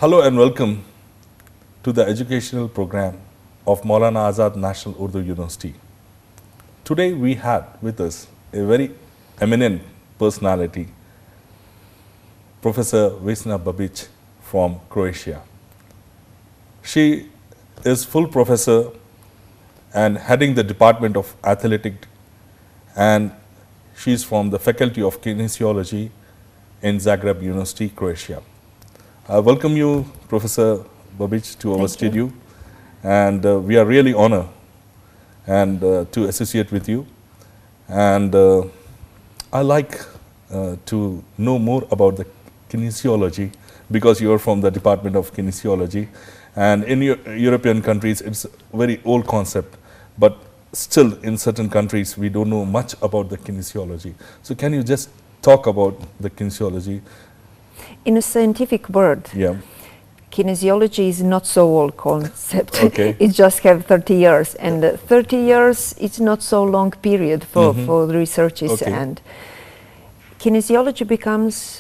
Hello and welcome to the educational program of Maulana Azad National Urdu University. Today we had with us a very eminent personality, Professor Vesna from Croatia. She is full professor and heading the Department of Athletics, and she is from the Faculty of Kinesiology in Zagreb University, Croatia. I welcome you, Professor Babic, to our studio, and we are really honored and to associate with you. And I like to know more about the kinesiology because you are from the Department of Kinesiology, and in European countries it's a very old concept, but still in certain countries we don't know much about the kinesiology. So can you just talk about the kinesiology? In a scientific word, kinesiology is not so old concept. Okay. It just have 30 years, and 30 years is not so long period for the researches. Okay. And kinesiology becomes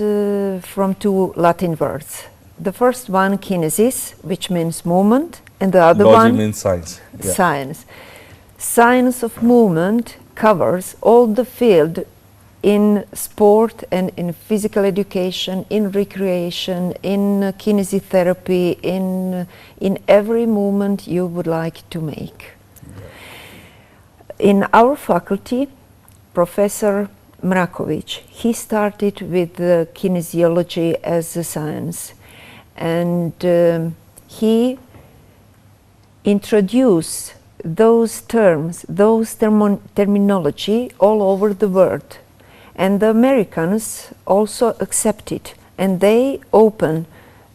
from two Latin words. The first one, kinesis, which means movement, and the other one means science. Science. Science of movement covers all the field in sport and in physical education, in recreation, in kinesiotherapy, in every movement you would like to make. In our faculty, Professor Mrakovic, he started with kinesiology as a science, and he introduced those terms, those terminology all over the world. And the Americans also accept it, and they open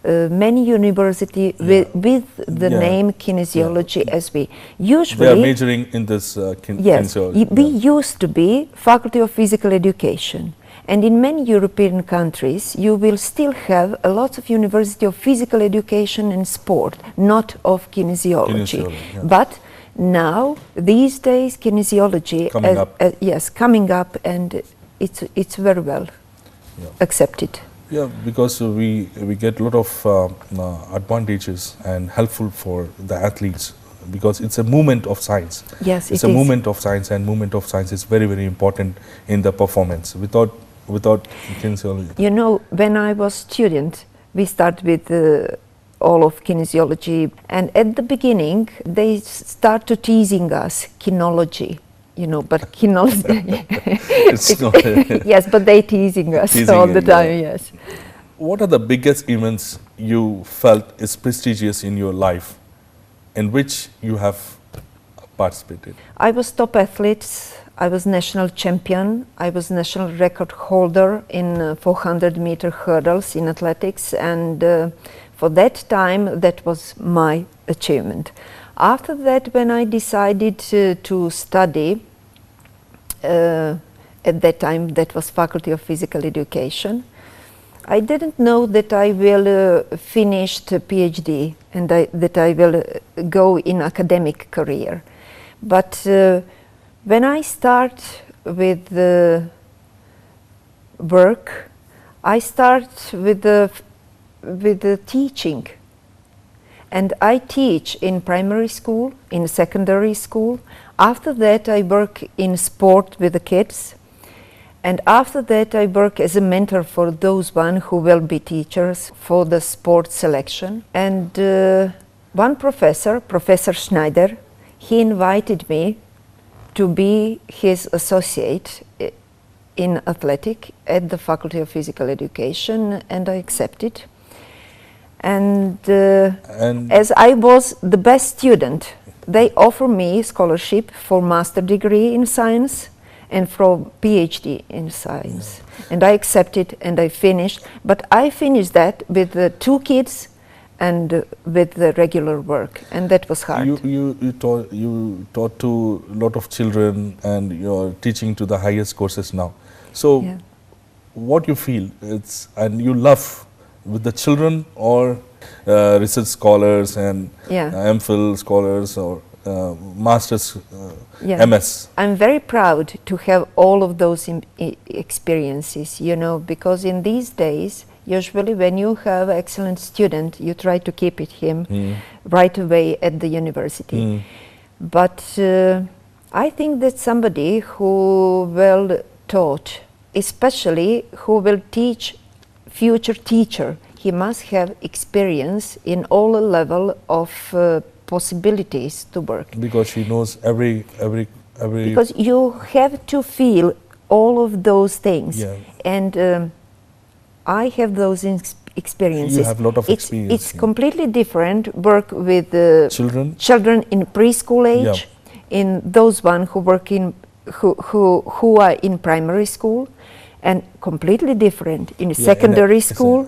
many universities with the name kinesiology as we usually. They are majoring in this kinesiology. We used to be Faculty of Physical Education, and in many European countries you will still have a lot of University of Physical Education and Sport, not of kinesiology. But now, these days, kinesiology coming up, and it's very well accepted. Yeah, because we get a lot of advantages and helpful for the athletes, because it's a movement of science. Yes, it's a movement of science, and movement of science is very, very important in the performance. Without kinesiology. You know, when I was student, we start with all of kinesiology, and at the beginning they started teasing us kinology. You know, but kinology. It's not. Yes, but they teasing us all the time. Yes. What are the biggest events you felt is prestigious in your life, in which you have participated? I was top athlete. I was national champion. I was national record holder in 400-meter hurdles in athletics, and for that time, that was my achievement. After that, when I decided to study, at that time that was Faculty of Physical Education, I didn't know that I will finish the PhD and that I will go in academic career. But when I start with the work, I start with the teaching. And I teach in primary school, in secondary school. After that I work in sport with the kids. And after that I work as a mentor for those who will be teachers for the sport selection. And one professor, Professor Schneider, he invited me to be his associate in athletic at the Faculty of Physical Education, and I accepted. And as I was the best student, they offered me scholarship for master degree in science and for PhD in science. And I accepted and I finished, but I finished that with 2 kids and with the regular work, and that was hard. You taught to a lot of children, and you're teaching to the highest courses now. So what you feel, and you love with the children or research scholars and MPhil scholars or masters, MS? I'm very proud to have all of those experiences, you know, because in these days Usually when you have an excellent student, you try to keep him right away at the university. But I think that somebody who well taught, especially who will teach future teacher, he must have experience in all level of possibilities to work. Because she knows every. Because you have to feel all of those things, and I have those experiences. You have a lot of experience. It's completely different work with children in preschool age, in those one who work in who are in primary school, and completely different in secondary school.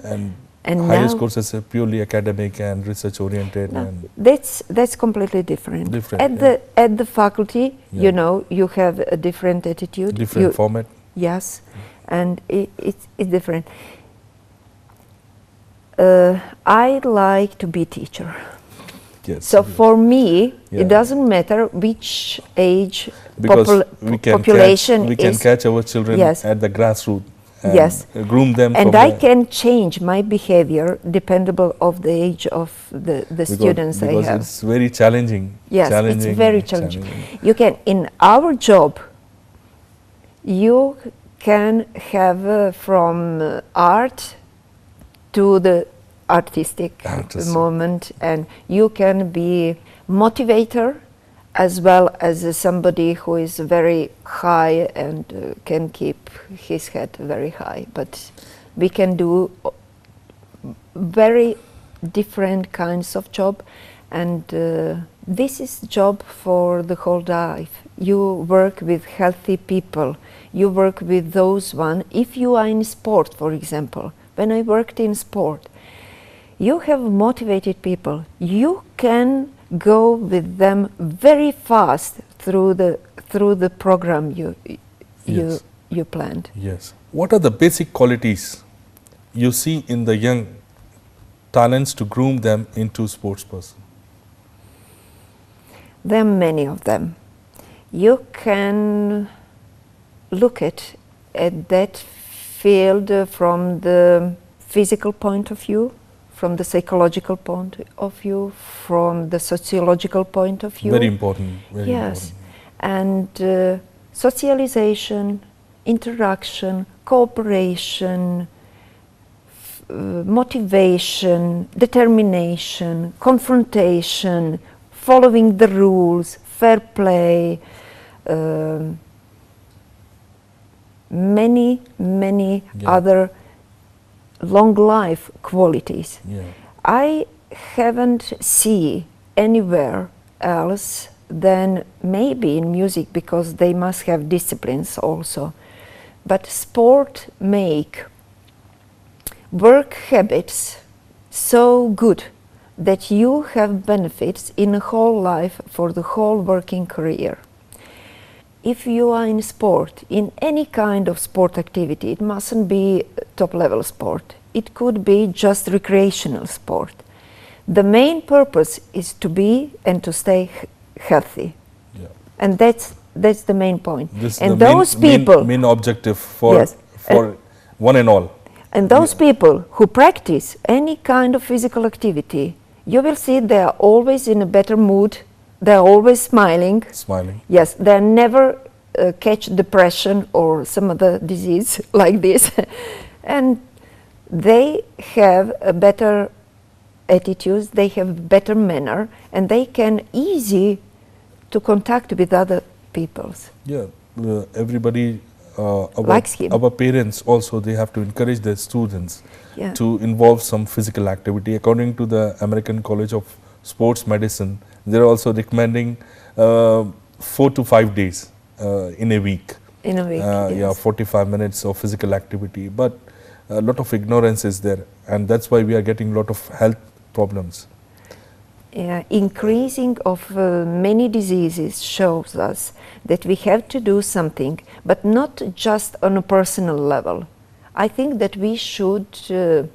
And highest courses are purely academic and research oriented. No, that's completely different. At the faculty, you know, you have a different attitude, different format. Yes, and it's different. I like to be teacher. Yes. So for me, it doesn't matter which age population we can catch our children at the grassroots. Groom them. And I can change my behavior dependable of the age of the students I have. Because it's very challenging. Yes, it's very challenging. You can, in our job, you can have from art to the artistic moment, and you can be motivator as well as somebody who is very high and can keep his head very high. But we can do very different kinds of job, and this is job for the whole life. You work with healthy people, you work with those one. If you are in sport, for example, when I worked in sport, you have motivated people. You can go with them very fast through the program you planned. Yes. What are the basic qualities you see in the young talents to groom them into sports person? There are many of them. You can look at that field from the physical point of view, from the psychological point of view, from the sociological point of view. Very important. Very important. And socialization, interaction, cooperation, motivation, determination, confrontation, following the rules, fair play, many other long life qualities. I haven't seen anywhere else than maybe in music, because they must have disciplines also. But sport make work habits so good that you have benefits in a whole life for the whole working career. If you are in sport, in any kind of sport activity, it mustn't be top level sport. It could be just recreational sport. The main purpose is to be and to stay healthy. And that's the main point. This and is those people main objective for one and all. And those people who practice any kind of physical activity, you will see they are always in a better mood. They are always smiling. Yes, they never catch depression or some other disease like this. And they have a better attitudes, they have better manner, and they can easy to contact with other peoples. Everybody, likes him. Our parents also, they have to encourage their students to involve some physical activity. According to the American College of Sports Medicine, they're also recommending 4 to 5 days in a week. 45 minutes of physical activity. But a lot of ignorance is there, and that's why we are getting a lot of health problems. Increasing of many diseases shows us that we have to do something, but not just on a personal level. I think that we should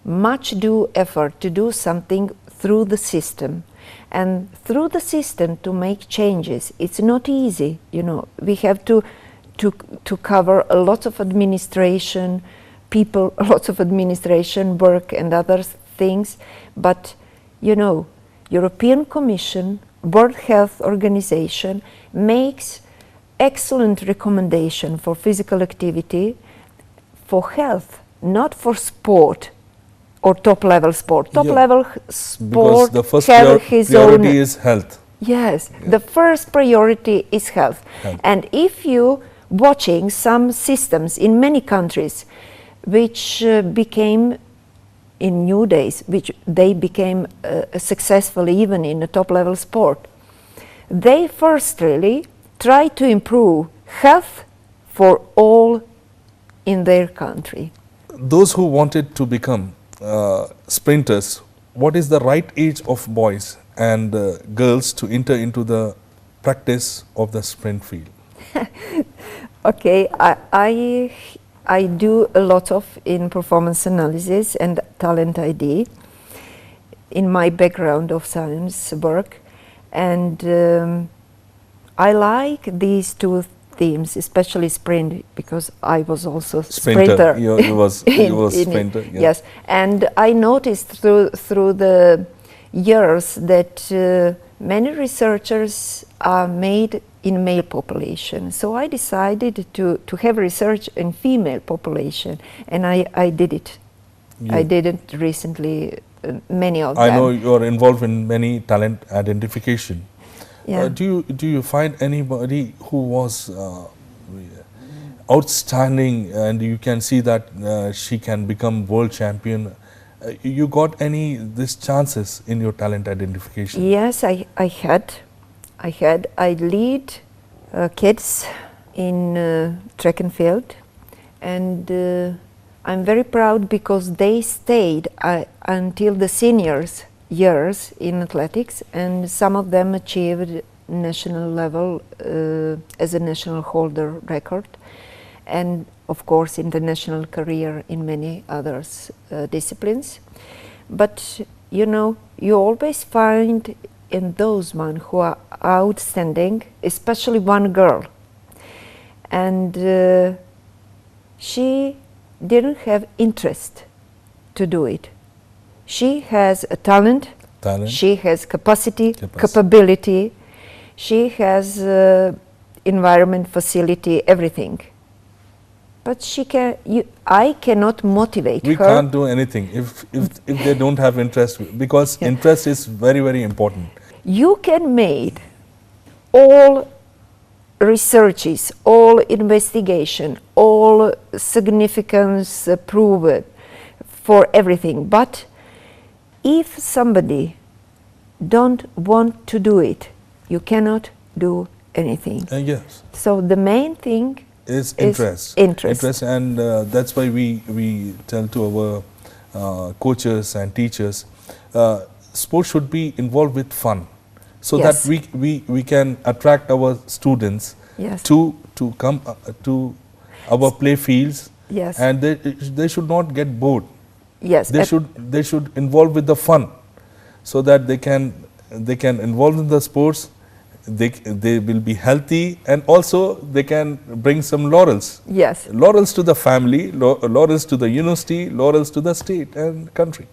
much do effort to do something through the system. And through the system to make changes, it's not easy. You know, we have to cover a lot of administration, people, lots of administration work and other things, but you know, European Commission, World Health Organization makes excellent recommendation for physical activity for health, not for sport or top level sport. Top level sport because the first have his priority own. is health. Yes, the first priority is health. And if you watching some systems in many countries which became in new days, which they became successful even in a top level sport, they first really try to improve health for all in their country. Those who wanted to become sprinters, what is the right age of boys and girls to enter into the practice of the sprint field? Okay, I do a lot of in performance analysis and talent ID in my background of science work, and I like these two themes, especially sprint, because I was also sprinter. You was sprinter. Yeah. Yes, and I noticed through the years that many researchers are made in male population. So I decided to have research in female population, and I did it. Yeah. I did it recently, many of I them. know you are involved in many talent identification. Yeah. Do you find anybody who was outstanding and you can see that she can become world champion? You got any these chances in your talent identification? Yes, I had. I lead kids in track and field, and I'm very proud because they stayed until the seniors years in athletics, and some of them achieved national level as a national holder record, and of course international career in many others disciplines. But you know, you always find in those one who are outstanding, especially one girl, and she didn't have interest to do it. She has a talent. She has capacity, capability, she has environment, facility, everything. But she can. I cannot motivate her. We can't do anything if they don't have interest, because interest is very important. You can make all researches, all investigation, all significance proven for everything, but if somebody don't want to do it, you cannot do anything. Yes. So the main thing is interest. And that's why we tell to our coaches and teachers, sports should be involved with fun, so that we can attract our students to come to our play fields, and they should not get bored. Yes, they should involve with the fun, so that they can involve in the sports. They will be healthy, and also they can bring some laurels. Yes. Laurels to the family, laurels to the university, laurels to the state and country.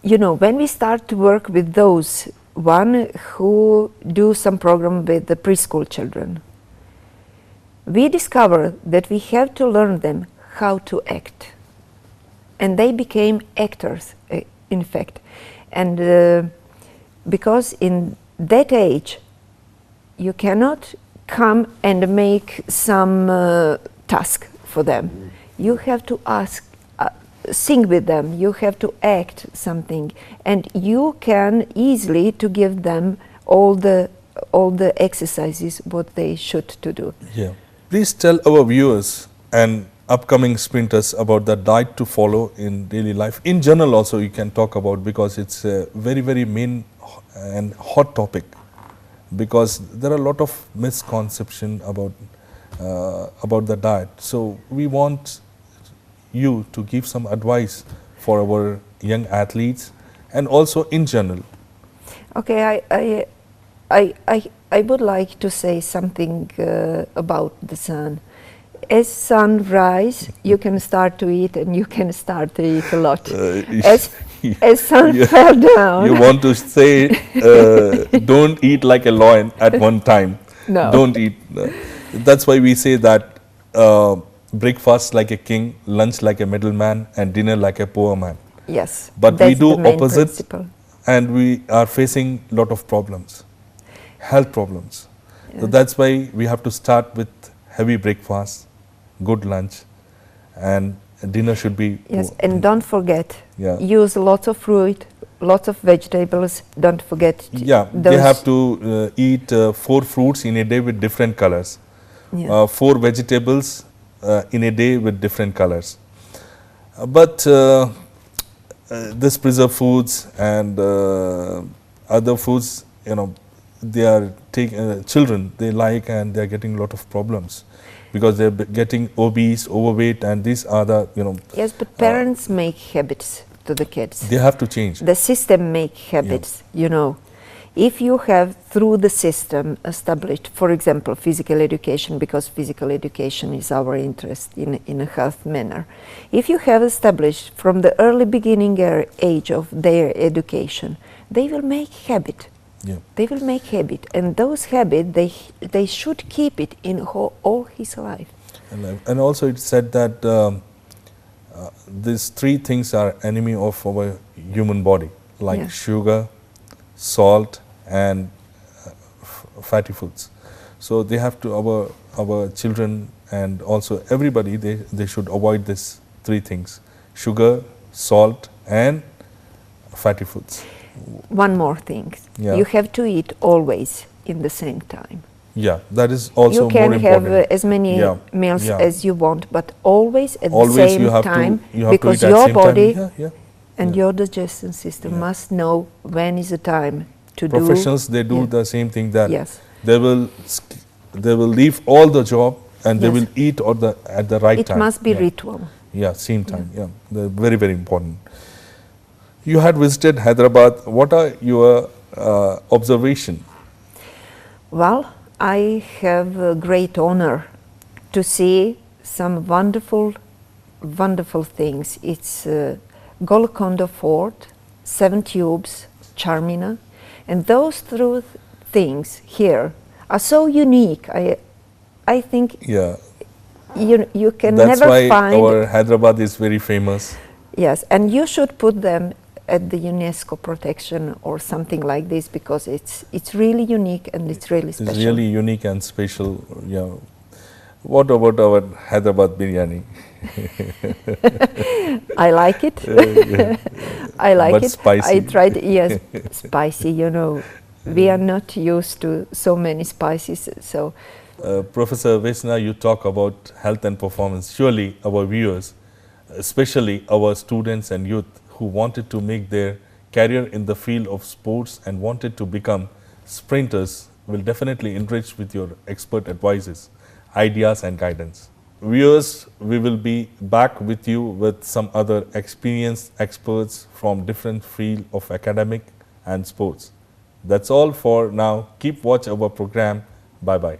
You know, when we start to work with those one who do some program with the preschool children, we discover that we have to learn them how to act. And they became actors, in fact. And because in that age, you cannot come and make some task for them. You have to sing with them, you have to act something, and you can easily to give them all the exercises what they should to do. Yeah. Please tell our viewers and upcoming sprinters about the diet to follow in daily life. In general also you can talk about, because it's a very main and hot topic, because there are a lot of misconception about the diet. So we want you to give some advice for our young athletes and also in general. Okay, I would like to say something about the sun. As sun rise, you can start to eat, and you can start to eat a lot. As sun fell down. You want to say, don't eat like a lion at one time. No. Don't eat. That's why we say that breakfast like a king, lunch like a middleman, and dinner like a poor man. Yes. But we do opposite, principle. and we are facing a lot of problems, health problems. Yeah. So that's why we have to start with heavy breakfast, good lunch, and dinner should be. Yes, and don't forget, Yeah. use lots of fruit, lots of vegetables. Don't forget. Yeah, they have to eat 4 fruits in a day with different colors. Yeah. 4 vegetables in a day with different colors. But this preserved foods and other foods, you know, they are taking children, they like, and they are getting a lot of problems because they are getting obese, overweight, and these are the, you know. Yes, but parents make habits to the kids. They have to change. The system make habits, you know. If you have through the system established, for example, physical education, because physical education is our interest in a health manner. If you have established from the early beginning age of their education, they will make habit. Yeah. They will make habit, and those habits, they should keep it in all his life. And also it said that these 3 things are enemy of our human body, like Yeah. sugar, salt, and fatty foods. So they have to, our children and also everybody, they should avoid these 3 things: sugar, salt, and fatty foods. One more thing, Yeah. you have to eat always in the same time. Yeah, that is also You more can important. have as many Yeah. meals Yeah. as you want, but always at Always the same you have time, to, you have because to eat at your same body time. Yeah, and yeah. your digestion system Yeah. must know when is the time to Professionals, they do Yeah. the same thing, that Yes. they will leave all the job and they Yes. will eat at the right It time. must be Yeah. ritual. Yeah, same time. Yeah, they're very, very important. You had visited Hyderabad. What are your observation? Well, I have a great honor to see some wonderful, wonderful things. It's Golconda Fort, 7 Tubes, Charmina, and those 3 things here are so unique. I think Yeah, you can that's never why find. our Hyderabad is very famous. Yes, and you should put them at the UNESCO protection or something like this, because it's really unique and it's really special. It's really unique and special. Yeah. What about our Hyderabad biryani? I like it. Yeah. I like But it. spicy. I tried, yes, spicy, you know. We are not used to so many spices, so. Professor Vesna, you talk about health and performance. Surely our viewers, especially our students and youth who wanted to make their career in the field of sports and wanted to become sprinters, will definitely enrich with your expert advices, ideas and guidance. Viewers, we will be back with you with some other experienced experts from different field of academic and sports. That's all for now. Keep watch our program. Bye-bye.